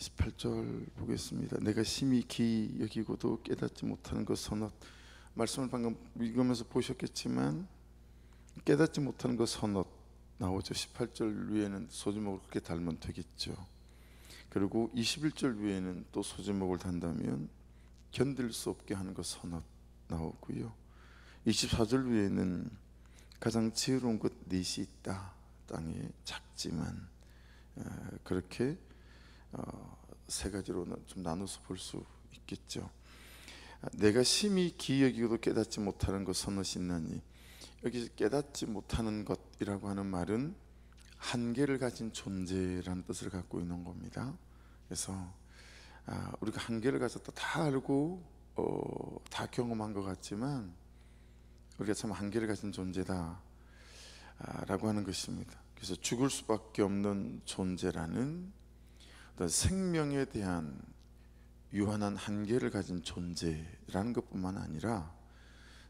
18절 보겠습니다. 내가 심히 기이 여기고도 깨닫지 못하는 것 선엇. 말씀을 방금 읽으면서 보셨겠지만 깨닫지 못하는 것 선엇 나오죠. 18절 위에는 소제목을 그렇게 달면 되겠죠. 그리고 21절 위에는 또 소제목을 단다면 견딜 수 없게 하는 것 선엇 나오고요. 24절 위에는 가장 지혜로운 것 넷이 있다. 땅에 작지만, 그렇게 세 가지로 좀 나눠서 볼 수 있겠죠. 내가 심히 기이 여기고도 깨닫지 못하는 것 선엇이 있나니, 여기 깨닫지 못하는 것이라고 하는 말은 한계를 가진 존재라는 뜻을 갖고 있는 겁니다. 그래서 우리가 한계를 가졌다 다 알고 다 경험한 것 같지만 우리가 참 한계를 가진 존재다 라고 하는 것입니다. 그래서 죽을 수밖에 없는 존재라는 어떤 생명에 대한 유한한 한계를 가진 존재라는 것뿐만 아니라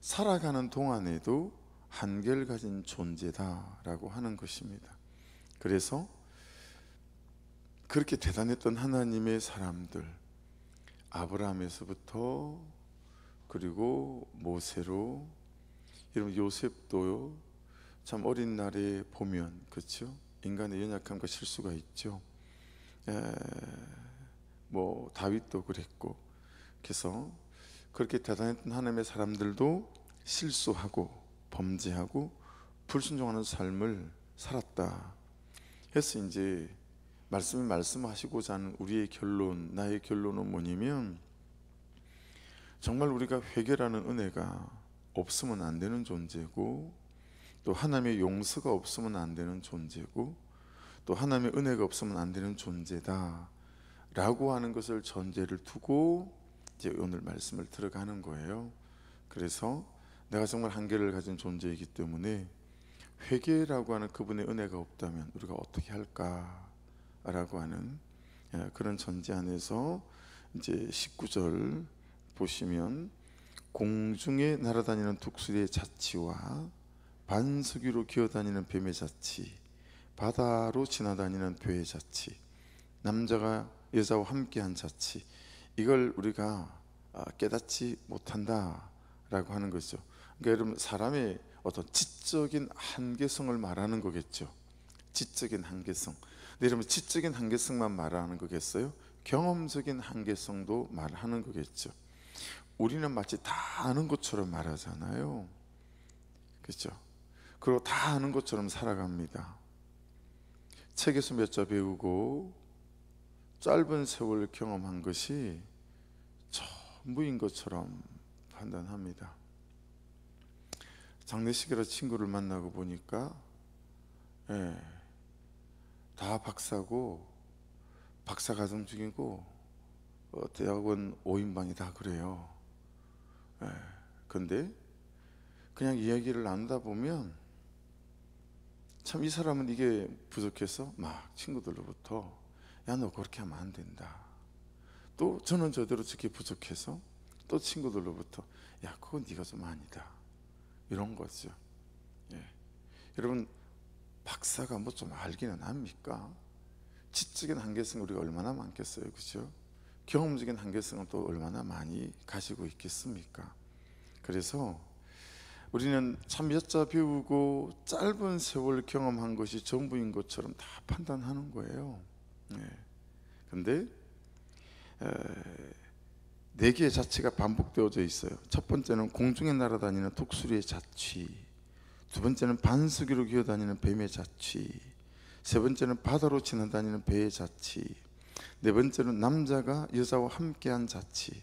살아가는 동안에도 한계를 가진 존재다라고 하는 것입니다. 그래서 그렇게 대단했던 하나님의 사람들, 아브라함에서부터 그리고 모세로, 이런 요셉도요, 참 어린 날에 보면 그렇죠, 인간의 연약함과 실수가 있죠. 뭐 다윗도 그랬고, 그래서 그렇게 대단했던 하나님의 사람들도 실수하고 범죄하고 불순종하는 삶을 살았다 해서 이제 말씀이 말씀하시고자 하는 우리의 결론, 나의 결론은 뭐냐면, 정말 우리가 회개라는 은혜가 없으면 안 되는 존재고, 또 하나님의 용서가 없으면 안 되는 존재고, 또 하나님의 은혜가 없으면 안 되는 존재다 라고 하는 것을 전제를 두고 이제 오늘 말씀을 들어가는 거예요. 그래서 내가 정말 한계를 가진 존재이기 때문에 회개라고 하는 그분의 은혜가 없다면 우리가 어떻게 할까라고 하는 그런 전제 안에서 이제 19절 보시면, 공중에 날아다니는 독수리의 자치와 반석 위로 기어다니는 뱀의 자치, 바다로 지나다니는 배의 자치, 남자가 여자와 함께한 자치, 이걸 우리가 깨닫지 못한다라고 하는 거죠. 그러니까 여러분, 사람의 어떤 지적인 한계성을 말하는 거겠죠. 지적인 한계성. 근데 여러분, 지적인 한계성만 말하는 거겠어요? 경험적인 한계성도 말하는 거겠죠. 우리는 마치 다 아는 것처럼 말하잖아요. 그렇죠? 그리고 다 아는 것처럼 살아갑니다. 책에서 몇 자 배우고 짧은 세월 경험한 것이 전부인 것처럼 판단합니다. 장례식이라 친구를 만나고 보니까 다 박사고 박사과정 중이고 대학원 5인방이 다 그래요. 근데 그냥 이야기를 나누다 보면 참 이 사람은 이게 부족해서 막 친구들로부터 야, 너 그렇게 하면 안 된다. 또 저는 저대로 저게 부족해서 또 친구들로부터 야, 그건 네가 좀 아니다, 이런 거죠. 여러분, 박사가 뭐 좀 알기는 합니까? 지적인 한계성 우리가 얼마나 많겠어요, 그렇죠? 경험적인 한계성은 또 얼마나 많이 가지고 있겠습니까? 그래서 우리는 참 몇 자 배우고 짧은 세월 경험한 것이 전부인 것처럼 다 판단하는 거예요. 근데 네 개의 자치가 반복되어져 있어요. 첫 번째는 공중에 날아다니는 독수리의 자취, 두 번째는 반석 위로 기어다니는 뱀의 자취, 세 번째는 바다로 지나다니는 배의 자취, 네 번째는 남자가 여자와 함께한 자취.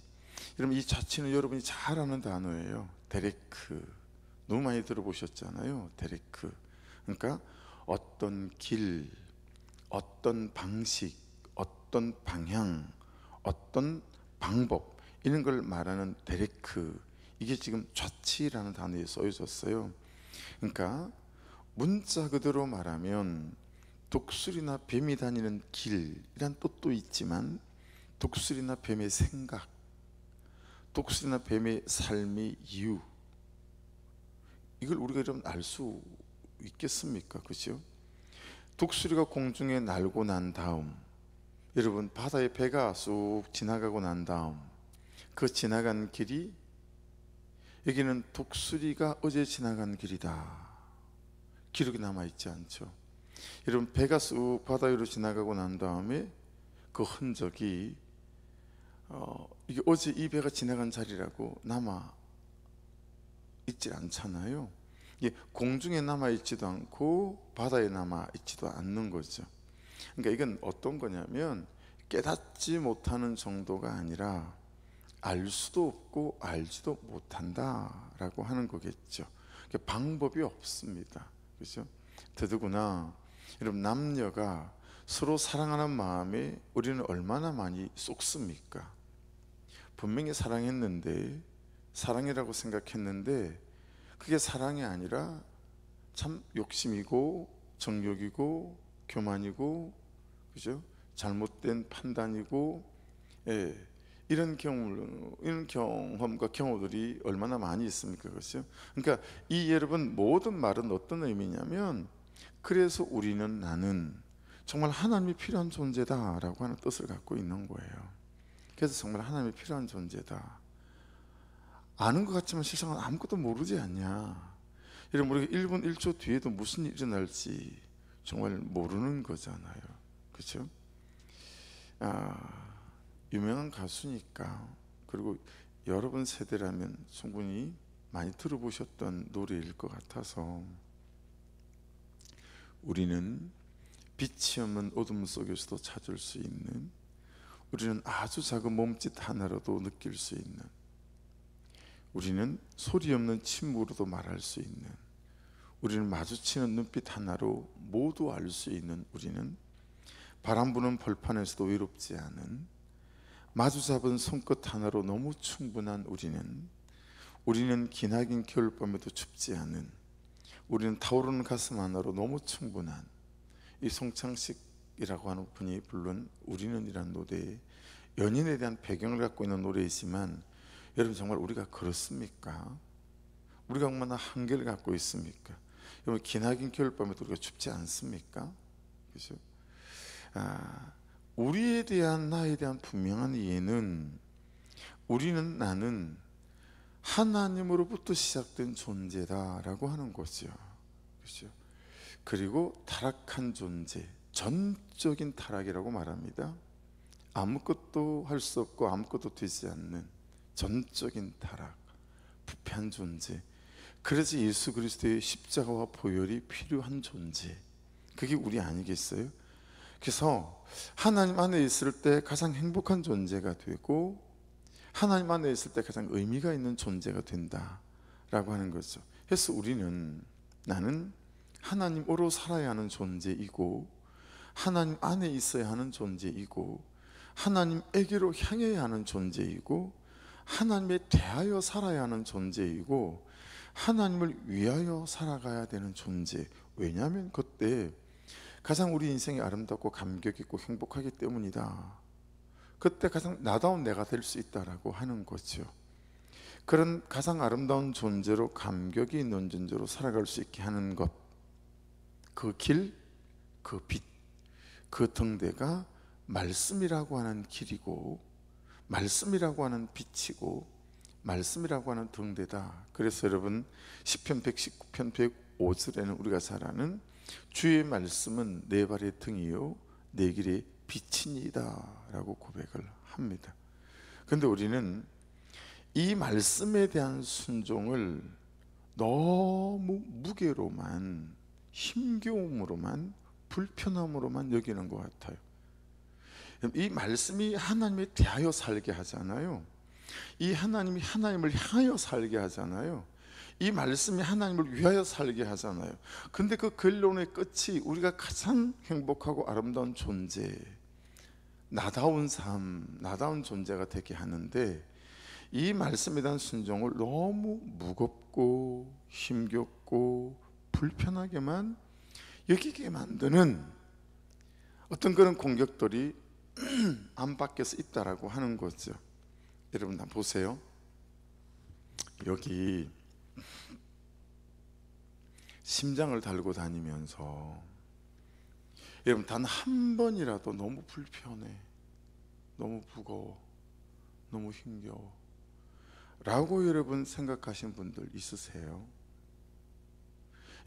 여러분, 이 자취는 여러분이 잘 아는 단어예요. 데레크. 너무 많이 들어보셨잖아요. 데레크. 그러니까 어떤 길, 어떤 방식, 어떤 방향, 어떤 방법, 이런 걸 말하는 데레크. 이게 지금 좌치라는 단어에 써있었어요. 그러니까 문자 그대로 말하면 독수리나 뱀이 다니는 길이란 뜻도 있지만, 독수리나 뱀의 생각, 독수리나 뱀의 삶의 이유, 이걸 우리가 여러분 알 수 있겠습니까? 그죠? 독수리가 공중에 날고 난 다음 여러분, 바다에 배가 쑥 지나가고 난 다음 그 지나간 길이, 여기는 독수리가 어제 지나간 길이다, 기록이 남아있지 않죠. 여러분, 배가 쑥 바다 위로 지나가고 난 다음에 그 흔적이 이게 어제 이 배가 지나간 자리라고 남아 있질 않잖아요. 이게 공중에 남아 있지도 않고 바다에 남아 있지도 않는 거죠. 그러니까 이건 어떤 거냐면 깨닫지 못하는 정도가 아니라 알 수도 없고 알지도 못한다라고 하는 거겠죠. 방법이 없습니다. 그렇죠? 더더구나 여러분, 남녀가 서로 사랑하는 마음에 우리는 얼마나 많이 쏟습니까? 분명히 사랑했는데, 사랑이라고 생각했는데 그게 사랑이 아니라 참 욕심이고 정욕이고 교만이고, 그죠? 잘못된 판단이고, 이런 경험과 경우들이 얼마나 많이 있습니까? 그렇죠? 그러니까 이 여러분 모든 말은 어떤 의미냐면, 그래서 우리는, 나는 정말 하나님이 필요한 존재다라고 하는 뜻을 갖고 있는 거예요. 그래서 정말 하나님이 필요한 존재다. 아는 것 같지만 실상은 아무것도 모르지 않냐. 여러분, 우리가 1분 1초 뒤에도 무슨 일이 일어날지 정말 모르는 거잖아요. 그렇죠? 유명한 가수니까, 그리고 여러분 세대라면 충분히 많이 들어보셨던 노래일 것 같아서, 우리는 빛이 없는 어둠 속에서도 찾을 수 있는, 우리는 아주 작은 몸짓 하나로도 느낄 수 있는, 우리는 소리 없는 침으로도 말할 수 있는, 우리는 마주치는 눈빛 하나로 모두 알 수 있는, 우리는 바람 부는 벌판에서도 외롭지 않은, 마주 잡은 손끝 하나로 너무 충분한, 우리는 기나긴 겨울밤에도 춥지 않은, 우리는 타오르는 가슴 하나로 너무 충분한, 이 송창식이라고 하는 분이 부른 우리는이라는 노래에 연인에 대한 배경을 갖고 있는 노래이지만, 여러분 정말 우리가 그렇습니까? 우리가 얼마나 한계를 갖고 있습니까? 여러분, 기나긴 겨울밤에도 우리가 춥지 않습니까? 그죠? 우리에 대한, 나에 대한 분명한 이해는, 우리는, 나는 하나님으로부터 시작된 존재다라고 하는 거죠. 그렇죠? 그리고 타락한 존재, 전적인 타락이라고 말합니다. 아무것도 할 수 없고 아무것도 되지 않는 전적인 타락, 부패한 존재. 그래서 예수 그리스도의 십자가와 보혈이 필요한 존재, 그게 우리 아니겠어요? 그래서 하나님 안에 있을 때 가장 행복한 존재가 되고, 하나님 안에 있을 때 가장 의미가 있는 존재가 된다라고 하는 거죠. 그래서 우리는, 나는 하나님으로 살아야 하는 존재이고, 하나님 안에 있어야 하는 존재이고, 하나님에게로 향해야 하는 존재이고, 하나님에 대하여 살아야 하는 존재이고, 하나님을 위하여 살아가야 되는 존재. 왜냐하면 그때 가장 우리 인생이 아름답고 감격 있고 행복하기 때문이다. 그때 가장 나다운 내가 될 수 있다라고 하는 거죠. 그런 가장 아름다운 존재로, 감격이 있는 존재로 살아갈 수 있게 하는 것, 그 길, 그 빛, 그 등대가 말씀이라고 하는 길이고, 말씀이라고 하는 빛이고, 말씀이라고 하는 등대다. 그래서 여러분, 시편 119편 105절에는 우리가 잘 아는 주의 말씀은 내 발의 등이요 내 길의 빛이니이다 라고 고백을 합니다. 그런데 우리는 이 말씀에 대한 순종을 너무 무게로만, 힘겨움으로만, 불편함으로만 여기는 것 같아요. 이 말씀이 하나님에 대하여 살게 하잖아요. 이 하나님이 하나님을 향하여 살게 하잖아요. 이 말씀이 하나님을 위하여 살게 하잖아요. 근데 그 결론의 끝이 우리가 가장 행복하고 아름다운 존재, 나다운 삶, 나다운 존재가 되게 하는데, 이 말씀에 대한 순종을 너무 무겁고 힘겹고 불편하게만 여기게 만드는 어떤 그런 공격들이 안팎에서 있다라고 하는 거죠. 여러분 다 보세요. 여기 심장을 달고 다니면서 여러분 단 한 번이라도 너무 불편해, 너무 무거워, 너무 힘겨워 라고 여러분 생각하신 분들 있으세요?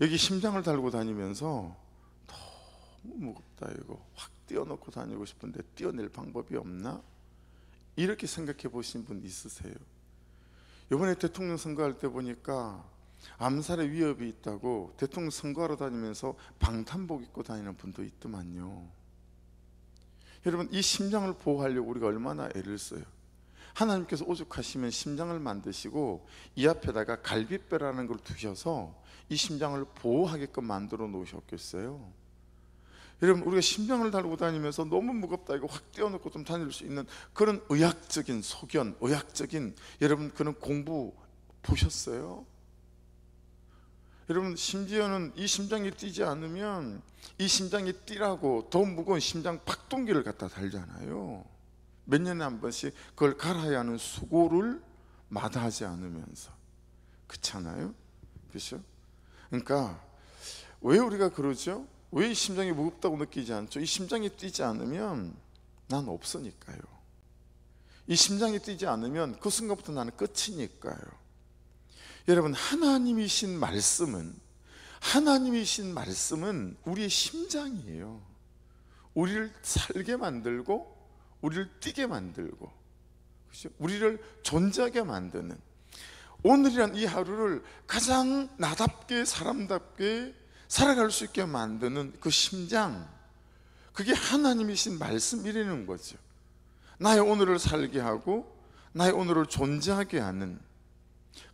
여기 심장을 달고 다니면서 너무 무겁다, 이거 확 띄워놓고 다니고 싶은데 띄워낼 방법이 없나? 이렇게 생각해 보신 분 있으세요? 이번에 대통령 선거할 때 보니까 암살의 위협이 있다고 대통령 선거하러 다니면서 방탄복 입고 다니는 분도 있더만요. 여러분, 이 심장을 보호하려고 우리가 얼마나 애를 써요. 하나님께서 오죽하시면 심장을 만드시고 이 앞에다가 갈빗배라는 걸 두셔서 이 심장을 보호하게끔 만들어 놓으셨겠어요? 여러분, 우리가 심장을 달고 다니면서 너무 무겁다, 이거 확 띄워놓고 좀 다닐 수 있는 그런 의학적인 소견, 의학적인 여러분 그런 공부 보셨어요? 여러분, 심지어는 이 심장이 뛰지 않으면 이 심장이 뛰라고 더 무거운 심장 박동기를 갖다 달잖아요. 몇 년에 한 번씩 그걸 갈아야 하는 수고를 마다하지 않으면서. 그렇잖아요? 그렇죠? 그러니까 왜 우리가 그러죠? 왜 이 심장이 무겁다고 느끼지 않죠? 이 심장이 뛰지 않으면 난 없으니까요. 이 심장이 뛰지 않으면 그 순간부터 나는 끝이니까요. 여러분, 하나님이신 말씀은 우리의 심장이에요. 우리를 살게 만들고 우리를 뛰게 만들고, 그렇죠? 우리를 존재하게 만드는, 오늘이란 이 하루를 가장 나답게 사람답게 살아갈 수 있게 만드는 그 심장, 그게 하나님이신 말씀이라는 거죠. 나의 오늘을 살게 하고 나의 오늘을 존재하게 하는,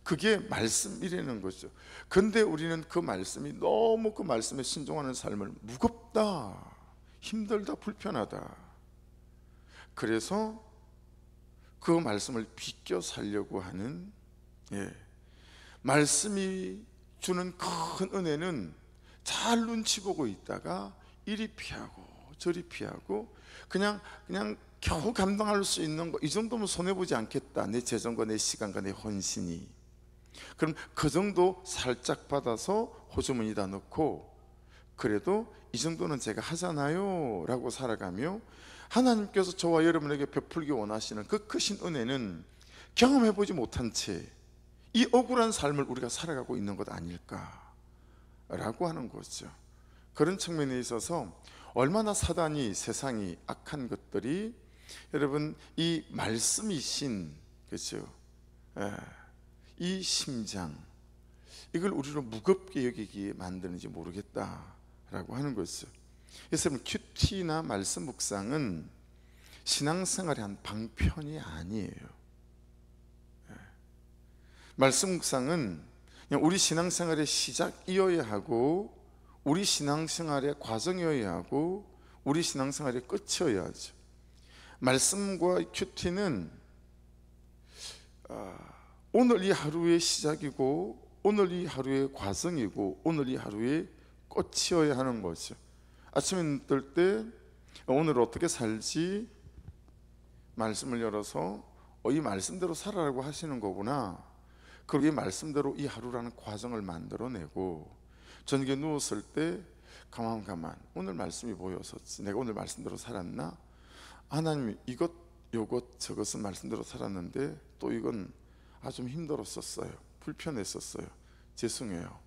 그게 말씀이라는 거죠. 근데 우리는 그 말씀이 너무, 그 말씀에 순종하는 삶을 무겁다, 힘들다, 불편하다, 그래서 그 말씀을 비껴 살려고 하는, 말씀이 주는 큰 은혜는 잘 눈치 보고 있다가 이리 피하고 저리 피하고 그냥 겨우 감당할 수 있는 거, 이 정도면 손해보지 않겠다, 내 재정과 내 시간과 내 헌신이. 그럼 그 정도 살짝 받아서 호주머니다 넣고, 그래도 이 정도는 제가 하잖아요 라고 살아가며, 하나님께서 저와 여러분에게 베풀기 원하시는 그 크신 은혜는 경험해보지 못한 채 이 억울한 삶을 우리가 살아가고 있는 것 아닐까 라고 하는 거죠. 그런 측면에 있어서 얼마나 사단이, 세상이, 악한 것들이 여러분 이 말씀이신, 그렇죠, 이 심장, 이걸 우리로 무겁게 여기기에 만드는지 모르겠다라고 하는 거죠. 그래서 큐티나 말씀 묵상은 신앙생활의 한 방편이 아니에요. 말씀 묵상은 그냥 우리 신앙생활의 시작이어야 하고, 우리 신앙생활의 과정이어야 하고, 우리 신앙생활의 끝이어야 하죠. 말씀과 큐티는 오늘 이 하루의 시작이고, 오늘 이 하루의 과정이고, 오늘 이 하루의 끝이어야 하는 거죠. 아침에 눈 뜰 때 오늘 어떻게 살지, 말씀을 열어서 이 말씀대로 살아라고 하시는 거구나, 그리고 이 말씀대로 이 하루라는 과정을 만들어내고, 저녁에 누웠을 때 가만 오늘 말씀이 뭐였었지, 내가 오늘 말씀대로 살았나, 하나님 이것 요것 저것은 말씀대로 살았는데 또 이건 좀 힘들었었어요, 불편했었어요, 죄송해요,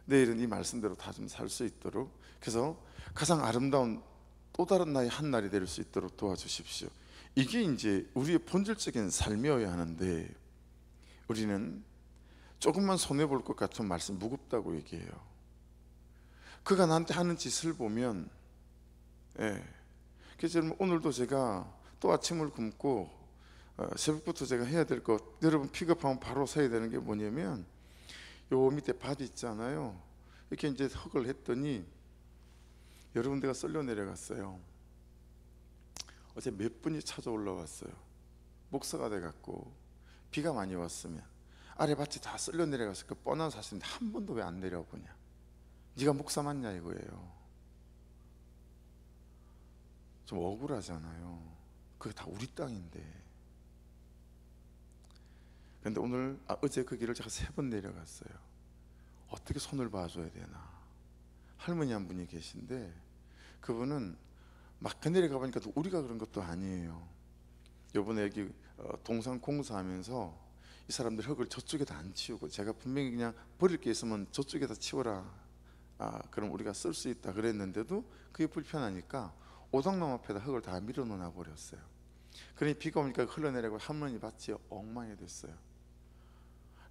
내일은 이 말씀대로 다 좀 살 수 있도록, 그래서 가장 아름다운 또 다른 나의 한 날이 될 수 있도록 도와주십시오. 이게 이제 우리의 본질적인 삶이어야 하는데, 우리는 조금만 손해볼 것 같은 말씀 무겁다고 얘기해요. 그가 나한테 하는 짓을 보면, 그래서 오늘도 제가 또 아침을 굶고 새벽부터 제가 해야 될 것, 여러분 픽업하면 바로 서야 되는 게 뭐냐면, 요 밑에 밭 있잖아요. 이렇게 이제 흙을 했더니 여러 군데가 썰려 내려갔어요. 어제 몇 분이 찾아 올라왔어요. 목사가 돼갖고 비가 많이 왔으면 아래 밭이 다 쓸려 내려갔을 그 뻔한 사실인데 한 번도 왜 안 내려보냐, 네가 목사 맞냐 이거예요. 좀 억울하잖아요. 그게 다 우리 땅인데. 근데 오늘 어제 그 길을 제가 3번 내려갔어요. 어떻게 손을 봐줘야 되나. 할머니 한 분이 계신데 그분은 막 내려가 보니까 우리가 그런 것도 아니에요. 요번에 여기 동산 공사하면서 이 사람들 흙을 저쪽에다 안 치우고, 제가 분명히 그냥 버릴 게 있으면 저쪽에다 치워라, 그럼 우리가 쓸 수 있다 그랬는데도 그게 불편하니까 오덕나무 앞에다 흙을 다 밀어 놓아 버렸어요. 그러니 비가 오니까 흘러내리고 할머니 밭이 엉망이 됐어요.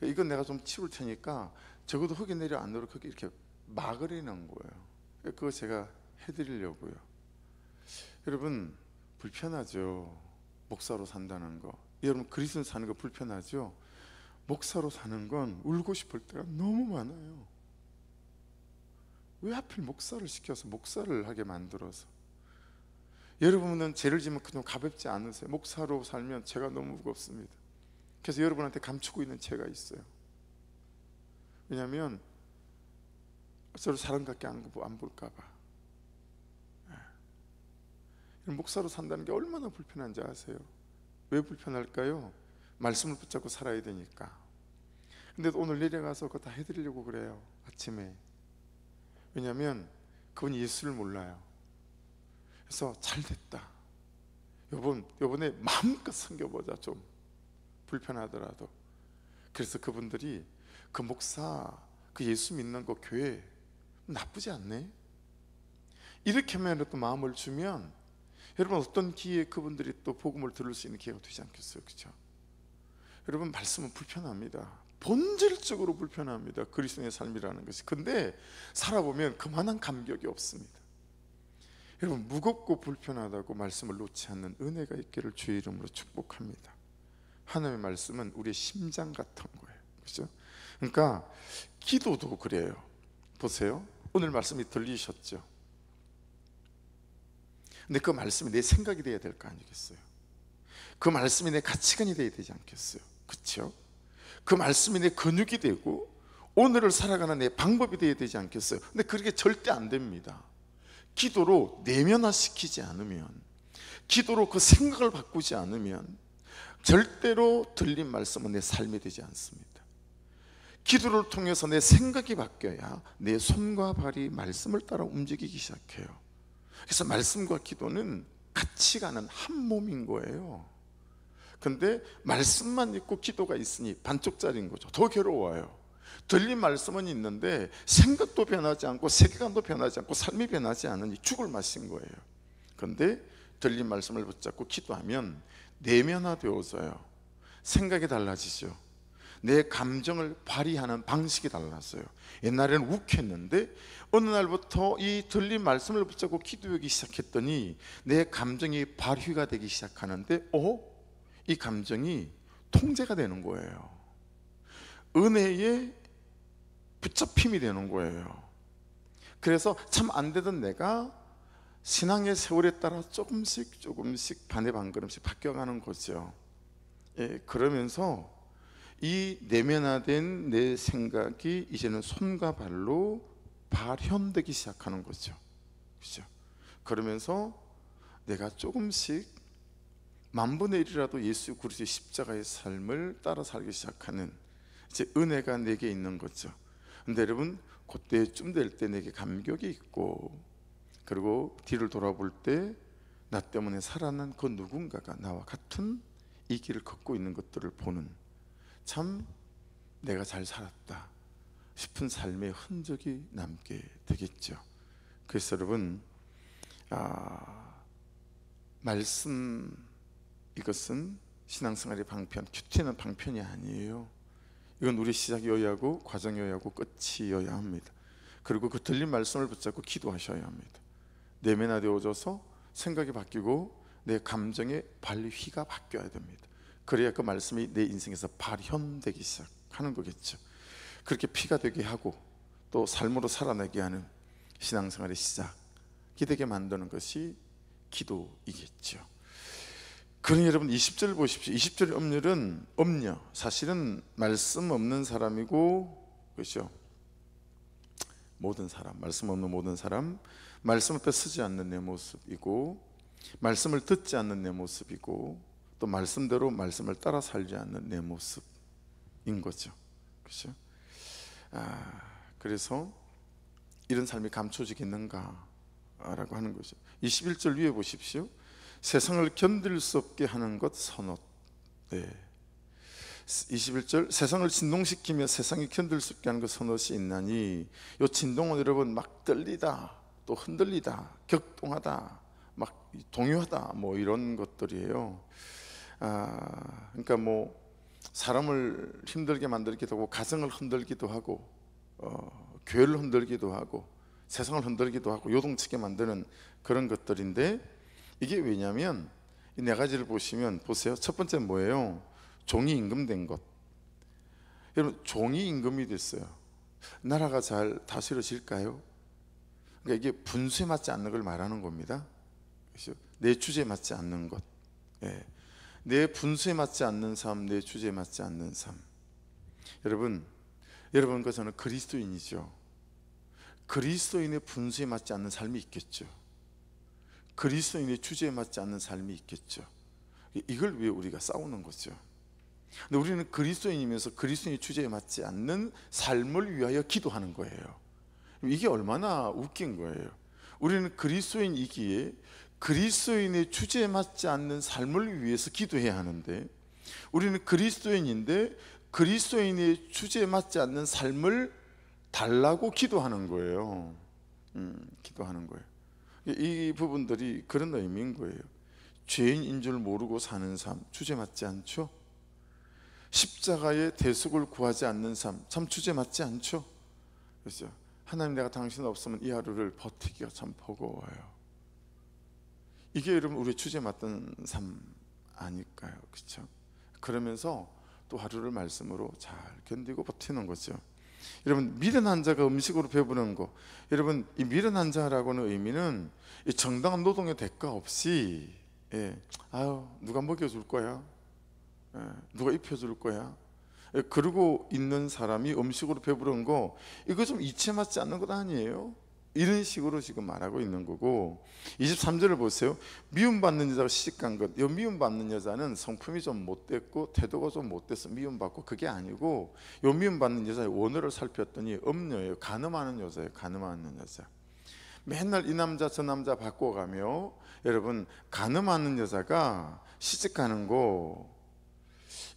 이건 내가 좀 치울 테니까 적어도 흙이 내려 안 오르게 이렇게 막으려는 거예요. 그거 제가 해드리려고요. 여러분, 불편하죠. 목사로 산다는 거. 여러분, 그리스도 사는 거 불편하죠. 목사로 사는 건 울고 싶을 때가 너무 많아요. 왜 하필 목사를 시켜서 목사를 하게 만들어서. 여러분은 죄를 지면 좀 가볍지 않으세요? 목사로 살면 죄가 너무 무겁습니다. 그래서 여러분한테 감추고 있는 죄가 있어요. 왜냐하면 서로 사람답게 안 볼까 봐. 목사로 산다는 게 얼마나 불편한지 아세요? 왜 불편할까요? 말씀을 붙잡고 살아야 되니까. 근데 오늘 내려가서 그거 다 해드리려고 그래요, 아침에. 왜냐하면 그분이 예수를 몰라요. 그래서 잘 됐다, 요번에 마음껏 섬겨보자, 좀 불편하더라도. 그래서 그분들이 그 목사, 그 예수 믿는 거 교회 나쁘지 않네, 이렇게 하면 또 마음을 주면 여러분 어떤 기회에 그분들이 또 복음을 들을 수 있는 기회가 되지 않겠어요? 그렇죠? 여러분, 말씀은 불편합니다. 본질적으로 불편합니다, 그리스도의 삶이라는 것이. 근데 살아보면 그만한 감격이 없습니다. 여러분, 무겁고 불편하다고 말씀을 놓지 않는 은혜가 있기를 주의 이름으로 축복합니다. 하나님의 말씀은 우리의 심장 같은 거예요. 그렇죠? 그러니까 기도도 그래요. 보세요, 오늘 말씀이 들리셨죠? 근데 그 말씀이 내 생각이 돼야 될 거 아니겠어요? 그 말씀이 내 가치관이 돼야 되지 않겠어요? 그렇죠? 그 말씀이 내 근육이 되고 오늘을 살아가는 내 방법이 돼야 되지 않겠어요? 근데 그렇게 절대 안 됩니다. 기도로 내면화시키지 않으면, 기도로 그 생각을 바꾸지 않으면 절대로 들린 말씀은 내 삶이 되지 않습니다. 기도를 통해서 내 생각이 바뀌어야 내 손과 발이 말씀을 따라 움직이기 시작해요. 그래서 말씀과 기도는 같이 가는 한 몸인 거예요. 근데 말씀만 있고 기도가 있으니 반쪽짜리인 거죠. 더 괴로워요. 들린 말씀은 있는데 생각도 변하지 않고 세계관도 변하지 않고 삶이 변하지 않으니 죽을 맛인 거예요. 그런데 들린 말씀을 붙잡고 기도하면 내면화되어져요. 생각이 달라지죠. 내 감정을 발휘하는 방식이 달라져요. 옛날에는 욱했는데 어느 날부터 이 들린 말씀을 붙잡고 기도하기 시작했더니 내 감정이 발휘가 되기 시작하는데 이 감정이 통제가 되는 거예요. 은혜에 붙잡힘이 되는 거예요. 그래서 참 안 되던 내가 신앙의 세월에 따라 조금씩 반에 반 걸음씩 바뀌어가는 거죠. 그러면서 이 내면화된 내 생각이 이제는 손과 발로 발현되기 시작하는 거죠. 그렇죠? 그러면서 내가 조금씩 10,000분의 1이라도 예수 그리스도의 십자가의 삶을 따라 살기 시작하는 이제 은혜가 내게 있는 거죠. 근데 여러분, 그때쯤 될 때 내게 감격이 있고, 그리고 뒤를 돌아볼 때 나 때문에 살아난 그 누군가가 나와 같은 이 길을 걷고 있는 것들을 보는, 참 내가 잘 살았다 싶은 삶의 흔적이 남게 되겠죠. 그래서 여러분, 말씀, 이것은 신앙생활의 방편, 큐티는 방편이 아니에요. 이건 우리 시작이어야 하고 과정이어야 하고 끝이어야 합니다. 그리고 그 들린 말씀을 붙잡고 기도하셔야 합니다. 내면화되어져서 생각이 바뀌고 내 감정의 발휘가 바뀌어야 됩니다. 그래야 그 말씀이 내 인생에서 발현되기 시작하는 거겠죠. 그렇게 피가 되게 하고 또 삶으로 살아내게 하는 신앙생활의 시작이 되게 만드는 것이 기도이겠죠. 그러니 여러분 20절 보십시오. 20절 음률은 사실은 말씀 없는 사람이고, 그렇죠? 모든 사람, 말씀 없는 모든 사람, 말씀 앞에 서지 않는 내 모습이고, 말씀을 듣지 않는 내 모습이고, 또 말씀대로 말씀을 따라 살지 않는 내 모습인 거죠. 그렇죠? 그래서 이런 삶이 감춰지겠는가 라고 하는 거죠. 21절 위에 보십시오. 세상을 견딜 수 없게 하는 것 선옷. 네. 21절 세상을 진동시키며 세상이 견딜 수 없게 하는 것 선옷이 있나니, 이 진동은 여러분 막 떨리다, 또 흔들리다, 격동하다, 막 동요하다, 뭐 이런 것들이에요. 그러니까 뭐 사람을 힘들게 만들기도 하고, 가정을 흔들기도 하고, 교회를 흔들기도 하고, 세상을 흔들기도 하고, 요동치게 만드는 그런 것들인데, 이게 왜냐하면 이 네 가지를 보시면, 보세요. 첫 번째 뭐예요? 종이 임금된 것. 여러분, 종이 임금이 됐어요. 나라가 잘 다스려질까요? 그러니까 이게 분수에 맞지 않는 걸 말하는 겁니다. 그렇죠? 내 주제에 맞지 않는 것. 예. 내 분수에 맞지 않는 삶, 내 주제에 맞지 않는 삶. 여러분과 저는 그리스도인이죠. 그리스도인의 분수에 맞지 않는 삶이 있겠죠. 그리스도인의 주제에 맞지 않는 삶이 있겠죠. 이걸 위해 우리가 싸우는 거죠. 근데 우리는 그리스도인이면서 그리스도인의 주제에 맞지 않는 삶을 위하여 기도하는 거예요. 이게 얼마나 웃긴 거예요. 우리는 그리스도인이기에 그리스도인의 주제에 맞지 않는 삶을 위해서 기도해야 하는데, 우리는 그리스도인인데 그리스도인의 주제에 맞지 않는 삶을 달라고 기도하는 거예요. 기도하는 거예요. 이 부분들이 그런 의미인 거예요. 죄인인 줄 모르고 사는 삶, 주제 맞지 않죠? 십자가의 대속을 구하지 않는 삶, 참 주제 맞지 않죠? 그렇죠? 하나님, 내가 당신 없으면 이 하루를 버티기가 참 버거워요. 이게 여러분 우리의 주제 맞던 삶 아닐까요? 그렇죠? 그러면서 또 하루를 말씀으로 잘 견디고 버티는 거죠. 여러분, 미련한 자가 음식으로 배부르는 거, 여러분 이 미련한 자라고는 의미는 이 정당한 노동의 대가 없이, 아유 누가 먹여줄 거야, 누가 입혀줄 거야, 그러고 있는 사람이 음식으로 배부른 거, 이거 좀 이치에 맞지 않는 것 아니에요? 이런 식으로 지금 말하고 있는 거고, 23절을 보세요. 미움받는 여자가 시집간 것. 이 미움받는 여자는 성품이 좀 못됐고 태도가 좀 못돼서 미움받고, 그게 아니고 이 미움받는 여자의 원어를 살폈더니 음녀예요. 가늠하는 여자예요. 가늠하는 여자. 맨날 이 남자 저 남자 바꿔가며, 여러분 가늠하는 여자가 시집가는 거,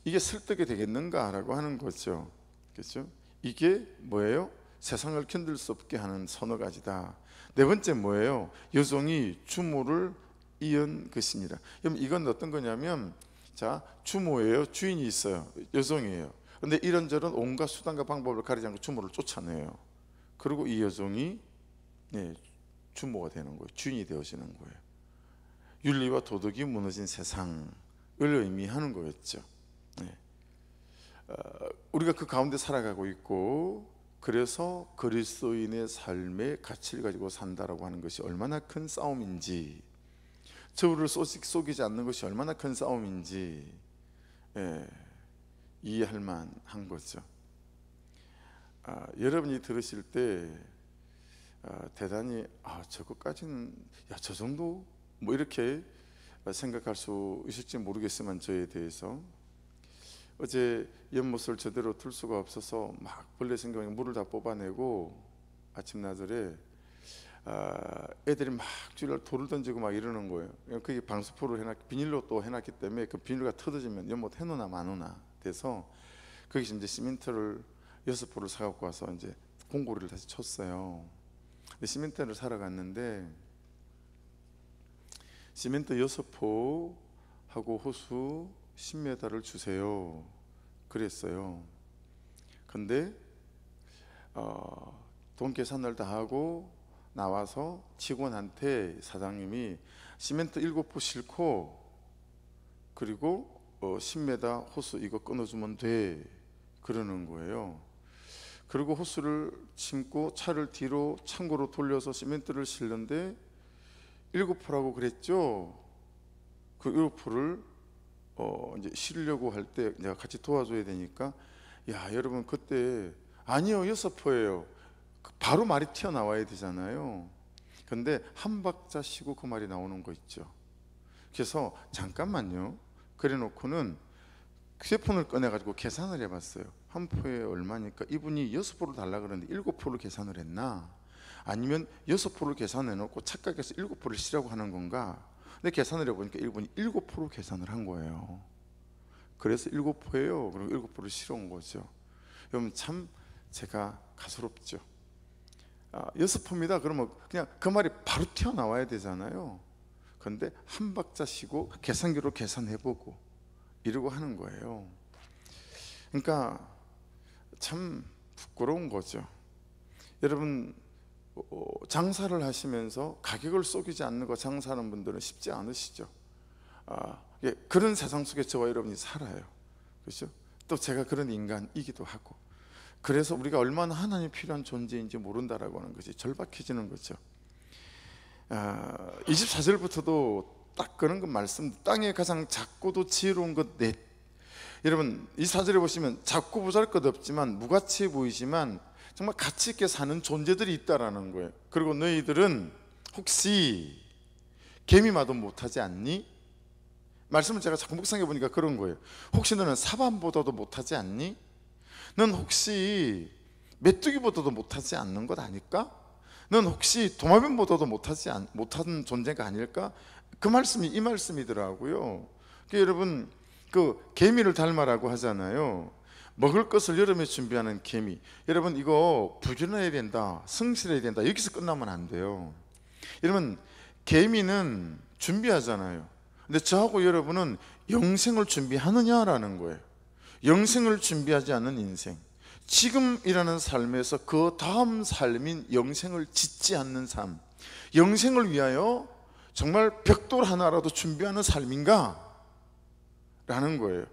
이게 설득이 되겠는가라고 하는 거죠. 그렇죠? 이게 뭐예요? 세상을 견딜 수 없게 하는 서너 가지다. 네 번째 뭐예요? 여종이 주모를 이은 것이니라. 그럼 이건 어떤 거냐면, 자, 주모예요. 주인이 있어요. 여종이에요. 근데 이런저런 온갖 수단과 방법을 가리지 않고 주모를 쫓아내요. 그리고 이 여종이 주모가 되는 거예요. 주인이 되어지는 거예요. 윤리와 도덕이 무너진 세상을 의미하는 거였죠. 우리가 그 가운데 살아가고 있고, 그래서 그리스도인의 삶의 가치를 가지고 산다라고 하는 것이 얼마나 큰 싸움인지, 저울을 속이지 않는 것이 얼마나 큰 싸움인지 이해할 만한 거죠. 여러분이 들으실 때 대단히 저것까지는, 저 정도 뭐 이렇게 생각할 수 있을지 모르겠지만, 저에 대해서 어제 연못을 제대로 틀 수가 없어서 막 벌레 생각에 물을 다 뽑아내고, 아침 나절에 애들이 막 줄을 돌을 던지고 막 이러는 거예요. 그게 방수포를 비닐로 또 해놨기 때문에 그 비닐가 터져지면 연못 해놓나 마누나 돼서, 거기서 이제 시멘트를 6포를 사갖고 와서 이제 공고리를 다시 쳤어요. 근데 시멘트를 사러 갔는데, 시멘트 6포 하고 호수 10m를 주세요 그랬어요. 근데 돈 계산을 다 하고 나와서 직원한테 사장님이 시멘트 7포 싣고, 그리고 10m 호수 이거 끊어주면 돼 그러는 거예요. 그리고 호수를 심고 차를 뒤로 창고로 돌려서 시멘트를 싣는데 7포라고 그랬죠. 그 7포를 이제 실려고 할 때 내가 같이 도와줘야 되니까, 야 여러분 그때 아니요 6포예요. 바로 말이 튀어나와야 되잖아요. 근데 한 박자 쉬고 그 말이 나오는 거 있죠. 그래서 잠깐만요 그래 놓고는 휴대폰을 꺼내가지고 계산을 해봤어요. 한 포에 얼마니까, 이분이 6포를 달라 그러는데 7포를 계산을 했나? 아니면 6%를 계산해 놓고 착각해서 7%를 쓰라고 하는 건가? 근데 계산을 해보니까 일본이 7% 계산을 한 거예요. 그래서 7%예요. 그리고 7%를 실어온 거죠. 여러분 참 제가 가소롭죠. 6%입니다. 그러면 그냥 그 말이 바로 튀어나와야 되잖아요. 그런데 한 박자 쉬고 계산기로 계산해보고 이러고 하는 거예요. 그러니까 참 부끄러운 거죠. 여러분 장사를 하시면서 가격을 속이지 않는 거 장사하는 분들은 쉽지 않으시죠. 그런 세상 속에 저와 여러분이 살아요. 그렇죠? 또 제가 그런 인간이기도 하고, 그래서 우리가 얼마나 하나님이 필요한 존재인지 모른다라고 하는 것이 절박해지는 거죠. 24절부터도 딱 그런 거 말씀, 땅에 가장 작고도 지혜로운 것 넷. 여러분 이 사절에 보시면 작고 보잘것 없지만 무가치해 보이지만 정말 가치 있게 사는 존재들이 있다라는 거예요. 그리고 너희들은 혹시 개미마도 못하지 않니? 말씀을 제가 자꾸 묵상해 보니까 그런 거예요. 혹시 너는 사반보다도 못하지 않니? 넌 혹시 메뚜기보다도 못하지 않는 것 아닐까? 넌 혹시 도마뱀보다도 못한 존재가 아닐까? 그 말씀이 이 말씀이더라고요. 그러니까 여러분 그 개미를 닮아라고 하잖아요. 먹을 것을 여름에 준비하는 개미. 여러분 이거 부지런해야 된다, 성실해야 된다, 여기서 끝나면 안 돼요. 여러분 개미는 준비하잖아요. 근데 저하고 여러분은 영생을 준비하느냐라는 거예요. 영생을 준비하지 않는 인생, 지금이라는 삶에서 그 다음 삶인 영생을 짓지 않는 삶, 영생을 위하여 정말 벽돌 하나라도 준비하는 삶인가? 라는 거예요.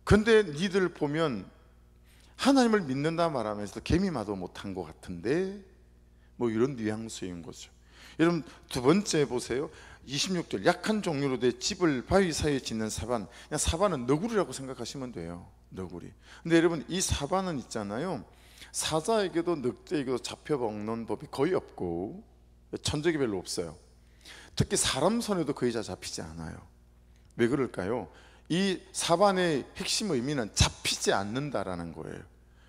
근데 니들 보면 하나님을 믿는다 말하면서 개미마도 못한 것 같은데 뭐 이런 뉘앙스인 거죠. 여러분 두 번째 보세요. 26절, 약한 종류로 된 집을 바위 사이에 짓는 사반. 그냥 사반은 너구리라고 생각하시면 돼요. 너구리. 근데 여러분 이 사반은 있잖아요, 사자에게도 늑대에게도 잡혀먹는 법이 거의 없고 천적이 별로 없어요. 특히 사람 손에도 거의 잘 잡히지 않아요. 왜 그럴까요? 이 사반의 핵심 의미는 잡히지 않는다라는 거예요.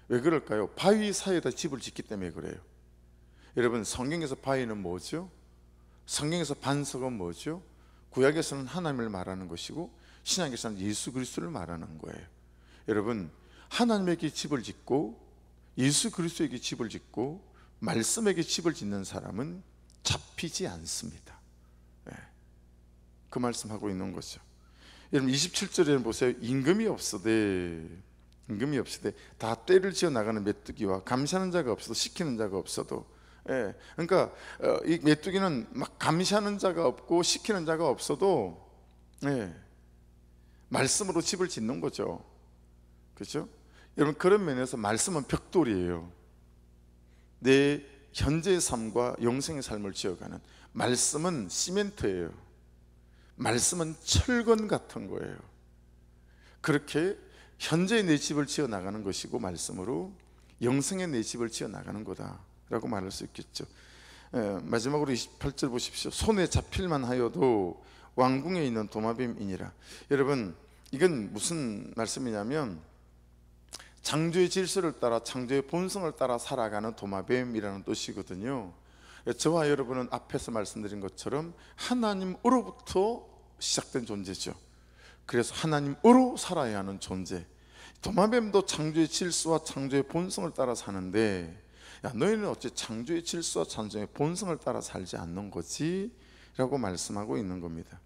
왜 그럴까요? 바위 사이에다 집을 짓기 때문에 그래요. 여러분 성경에서 바위는 뭐죠? 성경에서 반석은 뭐죠? 구약에서는 하나님을 말하는 것이고 신약에서는 예수 그리스도를 말하는 거예요. 여러분 하나님에게 집을 짓고 예수 그리스도에게 집을 짓고 말씀에게 집을 짓는 사람은 잡히지 않습니다. 그 말씀하고 있는 거죠. 여러분 27절에 보세요. 임금이 없으되 다 떼를 지어 나가는 메뚜기와 감시하는 자가 없어도 시키는 자가 없어도. 그러니까 이 메뚜기는 막 감시하는 자가 없고 시키는 자가 없어도 말씀으로 집을 짓는 거죠. 그렇죠? 여러분 그런 면에서 말씀은 벽돌이에요. 내 현재의 삶과 영생의 삶을 지어가는 말씀은 시멘트예요. 말씀은 철근 같은 거예요. 그렇게 현재의 내 집을 지어 나가는 것이고 말씀으로 영생의 내 집을 지어 나가는 거다라고 말할 수 있겠죠. 마지막으로 28절 보십시오. 손에 잡힐만 하여도 왕궁에 있는 도마뱀이니라. 여러분 이건 무슨 말씀이냐면 창조의 질서를 따라 창조의 본성을 따라 살아가는 도마뱀이라는 뜻이거든요. 저와 여러분은 앞에서 말씀드린 것처럼 하나님으로부터 시작된 존재죠. 그래서 하나님으로 살아야 하는 존재. 도마뱀도 창조의 질서와 창조의 본성을 따라 사는데, 야 너희는 어째 창조의 질서와 창조의 본성을 따라 살지 않는 거지? 라고 말씀하고 있는 겁니다.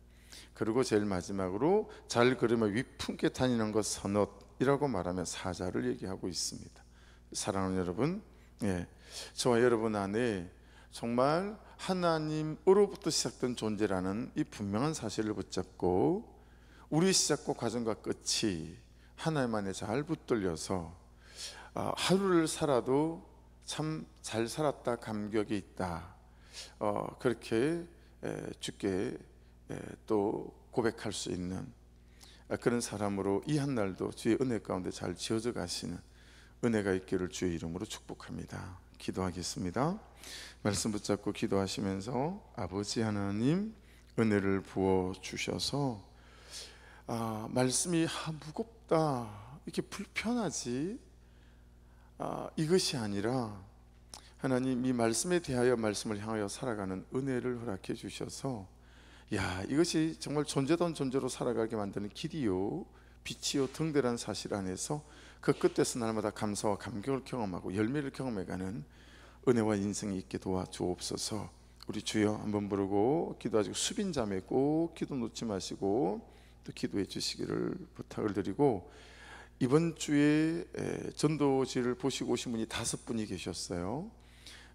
그리고 제일 마지막으로 잘 걸으며 위풍께 다니는 것 선엇이라고 말하며 사자를 얘기하고 있습니다. 사랑하는 여러분, 저와 여러분 안에 정말 하나님으로부터 시작된 존재라는 이 분명한 사실을 붙잡고 우리 시작과 과정과 끝이 하나님 안에 잘 붙들려서 하루를 살아도 참 잘 살았다, 감격이 있다, 그렇게 주께 또 고백할 수 있는 그런 사람으로 이 한날도 주의 은혜 가운데 잘 지어져 가시는 은혜가 있기를 주의 이름으로 축복합니다. 기도하겠습니다. 말씀 붙잡고 기도하시면서 아버지 하나님 은혜를 부어 주셔서 말씀이 무겁다, 이렇게 불편하지, 이것이 아니라 하나님 이 말씀에 대하여 말씀을 향하여 살아가는 은혜를 허락해 주셔서 이것이 정말 존재다운 존재로 살아가게 만드는 길이요 빛이요 등대라는 사실 안에서 그 끝에서 날마다 감사와 감격을 경험하고 열매를 경험해가는 은혜와 인생이 있게 도와주옵소서. 우리 주여 한번 부르고 기도하시고 수빈자매 꼭 기도 놓지 마시고 또 기도해 주시기를 부탁을 드리고, 이번 주에 전도지를 보시고 오신 분이 5분이 계셨어요.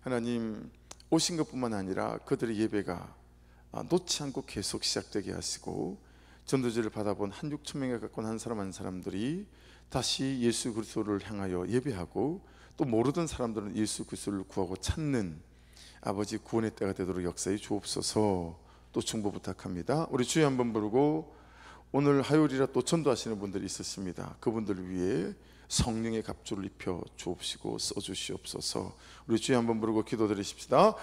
하나님 오신 것뿐만 아니라 그들의 예배가 놓지 않고 계속 시작되게 하시고, 전도지를 받아본 6,000명에 가까운 한 사람 한 사람들이 다시 예수 그리스도를 향하여 예배하고, 또 모르던 사람들은 예수 그리스도를 구하고 찾는 아버지 구원의 때가 되도록 역사해 주옵소서. 또 중보 부탁합니다. 우리 주여 한번 부르고, 오늘 화요일이라 또 전도하시는 분들이 있으십니다. 그분들을 위해 성령의 갑주를 입혀 주옵시고 써주시옵소서. 우리 주여 한번 부르고 기도드리십시다.